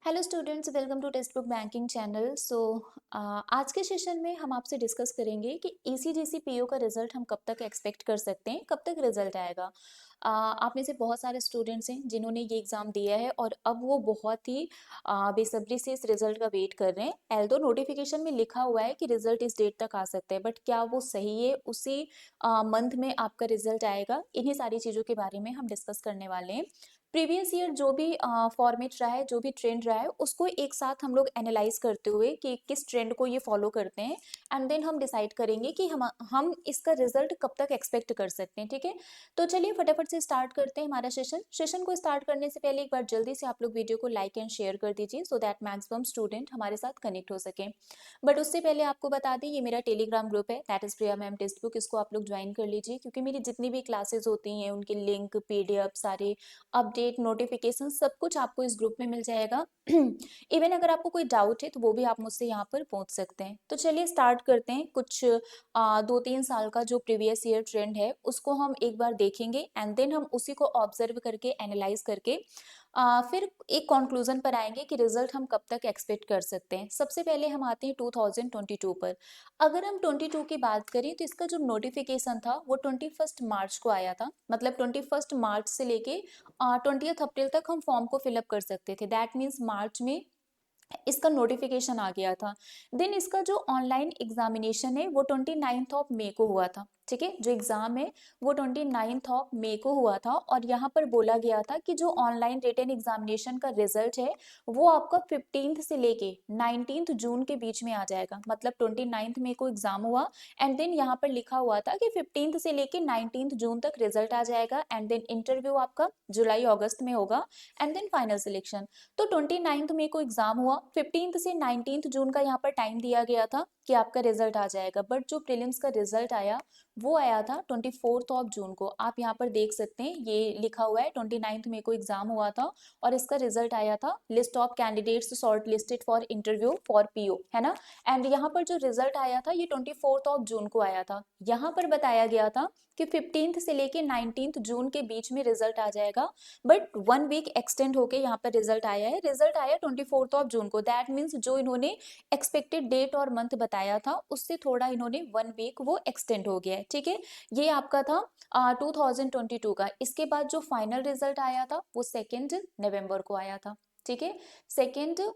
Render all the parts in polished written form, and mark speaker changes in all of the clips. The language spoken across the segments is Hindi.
Speaker 1: Hello students, welcome to text book banking channel. आज के सेशन में हम आपसे डिस्कस करेंगे कि ईसीजीसी पीओ का रिजल्ट हम कब तक एक्सपेक्ट कर सकते हैं, कब तक रिजल्ट आएगा। आप में से बहुत सारे स्टूडेंट्स हैं जिन्होंने ये एग्ज़ाम दिया है और अब वो बहुत ही बेसब्री से इस रिजल्ट का वेट कर रहे हैं। एल्दो नोटिफिकेशन में लिखा हुआ है कि रिजल्ट इस डेट तक आ सकता है, बट क्या वो सही है? उसी मंथ में आपका रिजल्ट आएगा? इन्हीं सारी चीज़ों के बारे में हम डिस्कस करने वाले हैं। प्रीवियस ईयर जो भी फॉर्मेट रहा है, जो भी ट्रेंड रहा है, उसको एक साथ हम लोग एनालाइज करते हुए कि किस ट्रेंड को ये फॉलो करते हैं, एंड देन हम डिसाइड करेंगे कि हम इसका रिजल्ट कब तक एक्सपेक्ट कर सकते हैं। ठीक है, तो चलिए फटाफट से स्टार्ट करते हैं हमारा सेशन को स्टार्ट करने से पहले एक बार जल्दी से आप लोग वीडियो को लाइक एंड शेयर कर दीजिए, सो दैट मैक्सिमम स्टूडेंट हमारे साथ कनेक्ट हो सके। बट उससे पहले आपको बता दें, ये मेरा टेलीग्राम ग्रुप है, that is Priya ma'am text book. इसको आप लोग ज्वाइन कर लीजिए, क्योंकि मेरी जितनी भी क्लासेस होती हैं उनके लिंक, पीडीएफ, सारे अपडेट, नोटिफिकेशन, सब कुछ आपको इस ग्रुप में मिल जाएगा। इवन अगर आपको कोई डाउट है तो वो भी आप मुझसे यहाँ पर पूछ सकते हैं। तो चलिए स्टार्ट करते हैं। कुछ 2-3 साल का जो प्रीवियस ईयर ट्रेंड है उसको हम एक बार देखेंगे, एंड देन हम उसी को ऑब्जर्व करके, एनालाइज करके फिर एक कंक्लूजन पर आएंगे कि रिजल्ट हम कब तक एक्सपेक्ट कर सकते हैं। सबसे पहले हम आते हैं 2022 पर। अगर हम 22 की बात करें तो इसका जो नोटिफिकेशन था वो 21 मार्च को आया था। मतलब 21 मार्च से लेके 20 अप्रैल तक हम फॉर्म को फिलअप कर सकते थे। दैट मीन्स मार्च में इसका नोटिफिकेशन आ गया था। देन इसका जो ऑनलाइन एग्जामिनेशन है वो 29 मई को हुआ था। ठीक है, जो एग्जाम है वो 29 मई को हुआ था, और यहाँ पर बोला गया था कि जो ऑनलाइन रिटन एग्जामिनेशन का रिजल्ट है वो आपका 15 से लेके 19 जून के बीच में आ जाएगा। मतलब 29 मई को एग्जाम हुआ, एंड देन यहाँ पर लिखा हुआ था कि 15 से लेके 19 जून तक रिजल्ट आ जाएगा, एंड देन इंटरव्यू आपका जुलाई अगस्त में होगा, एंड देन फाइनल सिलेक्शन। तो 29 मई को एग्जाम हुआ, 15 से 19 जून का यहाँ पर टाइम दिया गया था कि आपका रिजल्ट आ जाएगा। बट जो प्रीलिम्स का रिजल्ट आया वो आया था 24 जून को। आप यहाँ पर देख सकते हैं, ये लिखा हुआ है 29 मई को एग्जाम हुआ था और इसका रिजल्ट आया था, list of candidates short listed for interview for PO, है ना। एंड यहाँ पर जो रिजल्ट आया था ये 24 जून को आया था। यहाँ पर बताया गया था कि 15 से लेके 19 जून के बीच में रिजल्ट आ जाएगा, बट 1 वीक एक्सटेंड होके यहाँ पर रिजल्ट आया है। रिजल्ट आया 24 जून को। दैट मीन्स जो इन्होंने एक्सपेक्टेड डेट और मंथ बताया था उससे थोड़ा इन्होंने 1 वीक वो एक्सटेंड हो गया है। ठीक है, ये आपका था 2022 का। इसके बाद जो फाइनल रिजल्ट आया था वो 2 नवंबर को आया था। ठीक है, 2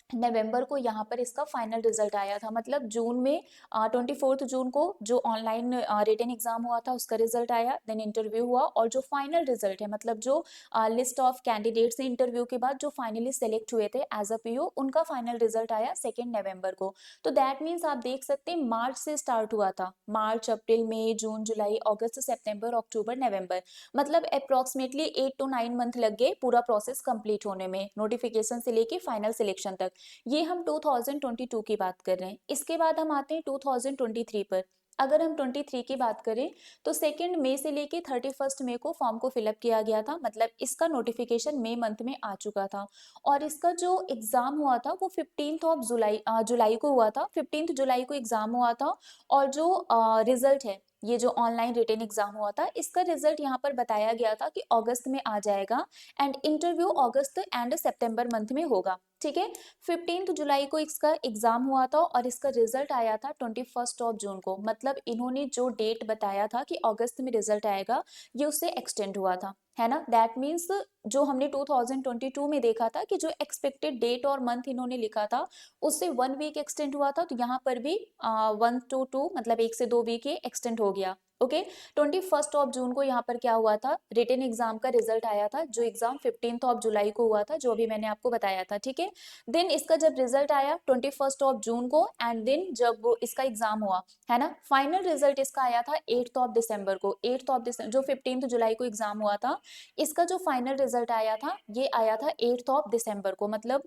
Speaker 1: नवंबर को यहाँ पर इसका फाइनल रिजल्ट आया था। मतलब जून में 24 जून को जो ऑनलाइन रिटन एग्जाम हुआ था उसका रिजल्ट आया, देन इंटरव्यू हुआ, और जो फाइनल रिजल्ट है, मतलब जो लिस्ट ऑफ कैंडिडेट्स ने इंटरव्यू के बाद जो फाइनली सेलेक्ट हुए थे एज अ पीओ, उनका फाइनल रिजल्ट आया 2 नवंबर को। तो दैट मीन्स आप देख सकते हैं मार्च से स्टार्ट हुआ था। मार्च, अप्रैल, मई, जून, जुलाई, अगस्त, सितंबर, अक्टूबर, नवंबर, मतलब अप्रोक्सीमेटली 8 to 9 मंथ लग गए पूरा प्रोसेस कंप्लीट होने में, नोटिफिकेशन से लेके फाइनल सिलेक्शन तक। ये हम 2022 की बात कर रहे हैं। इसके बाद हम आते हैं 2023 पर। अगर हम 23 की बात करें तो 2 मई से लेके 31 मई को फॉर्म को फिलअप किया गया था। मतलब इसका नोटिफिकेशन मई मंथ में आ चुका था, और इसका जो एग्जाम हुआ था वो 15 जुलाई को हुआ था। 15 जुलाई को एग्जाम हुआ था, और जो रिजल्ट है, ये जो ऑनलाइन रिटन एग्जाम हुआ था, इसका रिजल्ट यहाँ पर बताया गया था कि अगस्त में आ जाएगा, and interview August and September month में होगा। ठीक है, 15 जुलाई को इसका एग्जाम हुआ था और इसका रिजल्ट आया था 21 जून को। मतलब इन्होंने जो डेट बताया था कि अगस्त में रिजल्ट आएगा, ये उससे एक्सटेंड हुआ था, है ना। दैट मीन्स जो हमने 2022 में देखा था कि जो एक्सपेक्टेड डेट और मंथ इन्होंने लिखा था उससे 1 वीक एक्सटेंड हुआ था, तो यहाँ पर भी 1 to 2, मतलब 1 से 2 वीक ये एक्सटेंड हो गया। ओके, 21 जून को यहाँ पर क्या हुआ था, रिटन एग्जाम का रिजल्ट आया था, जो एग्जाम 15 जुलाई को हुआ था, जो अभी मैंने आपको बताया था। ठीक है, देन इसका जब रिजल्ट आया 21 जून को, एंड देन जब इसका एग्जाम हुआ, है ना, फाइनल रिजल्ट इसका आया था 8 दिसंबर को। 8 दिसंबर, जो 15 जुलाई को एग्जाम हुआ था, इसका जो फाइनल रिजल्ट आया था ये आया था 8 दिसंबर को। मतलब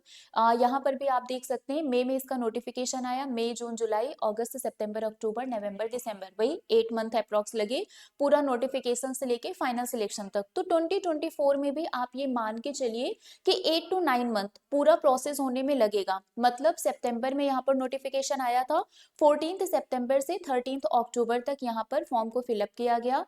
Speaker 1: यहाँ पर भी आप देख सकते हैं, मई में इसका नोटिफिकेशन आया, मई, जून, जुलाई, अगस्त, सितंबर, अक्टूबर, नवंबर, दिसंबर, वही 8 मंथ अप्रॉक्स लगे पूरा नोटिफिकेशन से लेके फाइनल सिलेक्शन तक। तो 2024 में भी आप ये मान के चलिए कि 8 to 9 मंथ पूरा प्रोसेस होने में लगेगा। मतलब सितंबर में यहाँ पर नोटिफिकेशन आया था, 14 सितंबर से 13 अक्टूबर तक यहाँ पर फॉर्म को फिलअप किया गया,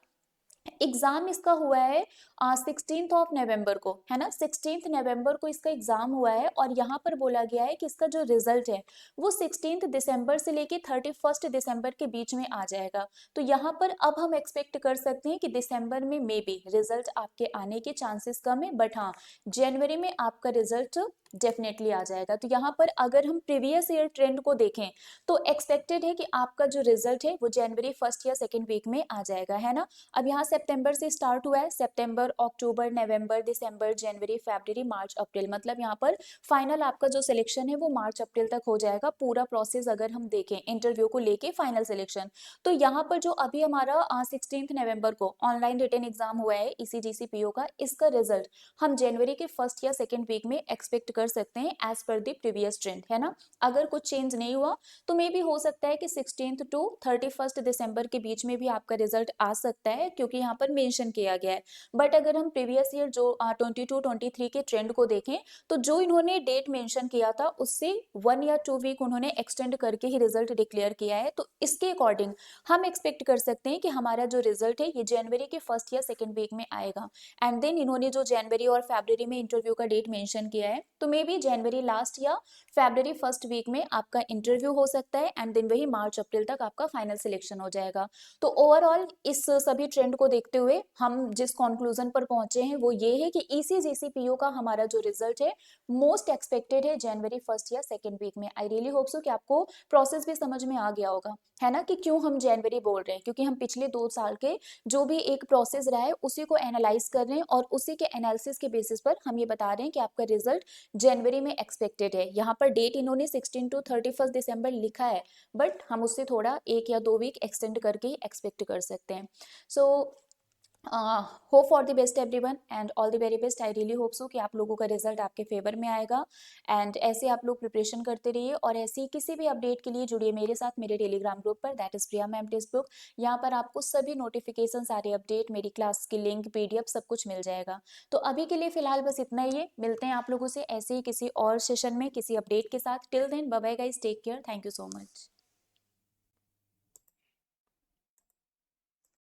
Speaker 1: एग्जाम इसका हुआ है 16th ऑफ नवंबर को, है ना, 16th नवंबर को इसका एग्जाम हुआ है और यहाँ पर बोला गया है कि इसका जो रिजल्ट है वो 16th दिसंबर से लेके 31st दिसंबर के बीच में आ जाएगा। तो यहाँ पर अब हम एक्सपेक्ट कर सकते हैं कि दिसंबर में मे बी रिजल्ट आपके आने के चांसेस कम है, बट हाँ जनवरी में आपका रिजल्ट डेफिनेटली आ जाएगा। तो यहाँ पर अगर हम प्रीवियस ईयर ट्रेंड को देखें तो एक्सपेक्टेड है कि आपका जो रिजल्ट है वो जनवरी फर्स्ट या सेकेंड वीक में आ जाएगा, है ना। अब यहाँ सितंबर से स्टार्ट हुआ है, सितंबर, अक्टूबर, नवंबर, दिसंबर, जनवरी, फरवरी, मार्च, अप्रैल, मतलब यहाँ पर फाइनल आपका जो सिलेक्शन है वो मार्च अप्रैल तक हो जाएगा। पूरा प्रोसेस अगर हम देखें इंटरव्यू को लेके फाइनल सिलेक्शन, तो यहाँ पर जो अभी हमारा 16 नवंबर को ऑनलाइन रिटन एग्जाम हुआ है ईसीजीसी पीओ का, इसका रिजल्ट हम जनवरी के फर्स्ट या सेकेंड वीक में एक्सपेक्ट कर सकते हैं as per the previous trend, है ना। अगर कुछ चेंज नहीं हुआ तो मे भी हो सकता है कि 16th टू 31st दिसंबर के बीच में भी आपका रिजल्ट आ सकता है, क्योंकि यहाँ पर मेंशन किया गया है। बट अगर हम प्रीवियस ईयर जो 22-23 के ट्रेंड को देखें तो जो इन्होंने डेट मेंशन किया था उससे 1 या 2 वीक उन्होंने एक्सटेंड करके ही रिजल्ट डिक्लेयर किया है। तो इसके अकॉर्डिंग हम एक्सपेक्ट कर सकते हैं कि हमारा जो रिजल्ट है ये जनवरी के फर्स्ट या सेकेंड वीक में आएगा। एंड देन इन्होंने जो जनवरी और फरवरी में इंटरव्यू का डेट मेंशन किया है तो मे बी जनवरी लास्ट या फरवरी फर्स्ट वीक में आपका इंटरव्यू हो सकता है एंड देन वही मार्च अप्रैल तक आपका फाइनल सिलेक्शन हो जाएगा। तो ओवरऑल इस सभी ट्रेंड को देखते हुए हम जिस कंक्लूजन पर पहुंचे हैं वो ये है कि ईसीजीसी पीओ का हमारा जो रिजल्ट है मोस्ट एक्सपेक्टेड है जनवरी फर्स्ट या सेकेंड वीक में। आई रियली होप सो कि आपको प्रोसेस भी समझ में आ गया होगा, है ना, कि क्यों हम जनवरी बोल रहे हैं, क्योंकि हम पिछले 2 साल के जो भी एक प्रोसेस रहा है उसी को एनालाइज कर रहे हैं और उसी के एनालिसिस के बेसिस पर हम ये बता रहे हैं कि आपका रिजल्ट जनवरी में एक्सपेक्टेड है। यहाँ पर डेट इन्होंने 16 टू 31st दिसंबर लिखा है, बट हम उससे थोड़ा 1 या 2 वीक एक्सटेंड करके ही एक्सपेक्ट कर सकते हैं। So hope for the best everyone and all the very best. I really hope so कि आप लोगों का रिजल्ट आपके फेवर में आएगा एंड ऐसे आप लोग प्रिपरेशन करते रहिए और ऐसी किसी भी अपडेट के लिए जुड़िए मेरे साथ मेरे टेलीग्राम ग्रुप पर, that is Priya ma'am text book. यहाँ पर आपको सभी नोटिफिकेशन, सारे अपडेट, मेरी क्लास की लिंक, पीडीएफ सब कुछ मिल जाएगा। तो अभी के लिए फिलहाल बस इतना ही है, मिलते हैं आप लोगों से ऐसे ही किसी और सेशन में किसी अपडेट के साथ। Till then bye bye guys, take care, thank you so much.